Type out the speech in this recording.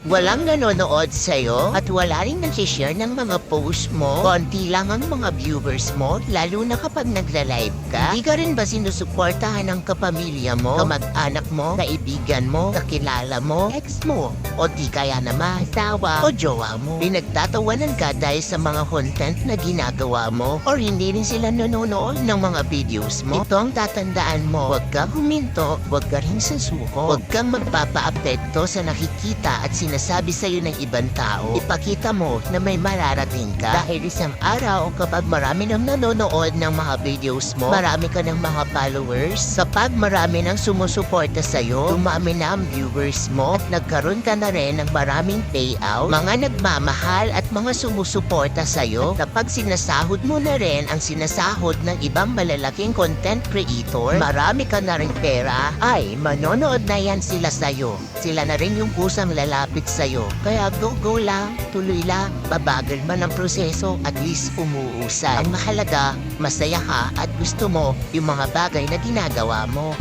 walang nanonood sa'yo at wala rin nag-share ng mga post mo, konti lang ang mga viewers mo, lalo na kapag nagla-live ka. Hindi ka rin ba sinusuportahan ng kapamilya mo, kamag-anak mo, kaibigan mo, kakilala mo, ex mo, o di kaya naman asawa o jowa mo? Pinagtatawanan ka dahil sa mga content na ginagawa mo or hindi rin sila nanonood ng mga videos mo. Ito ang tatandaan mo, huwag kang huminto, huwag ka rin sasuko, huwag kang magpapa-apekto sa nakikita at sinasabi sa'yo ng ibang tao. Ipakita mo na may mararating ka dahil isang araw kapag marami nang nanonood ng mga videos mo, marami ka ng mga followers, kapag marami nang sumusuporta sa'yo, dumami na ang viewers mo at nagkaroon ka na rin ng maraming payout, mga nagmamahal at mga sumusuporta sa'yo, kapag sinasahod mo na rin ang sinasahod ng ibang malalaking content creator, marami ka na rin pera, ay manonood na yan sila sa'yo. Sila na rin yung kusang lalapit sa'yo. Kaya go lang, tuloy lang, babagal man ang proseso, at least umuusad. Ang mahalaga, masaya ka at gusto mo yung mga bagay na ginagawa mo.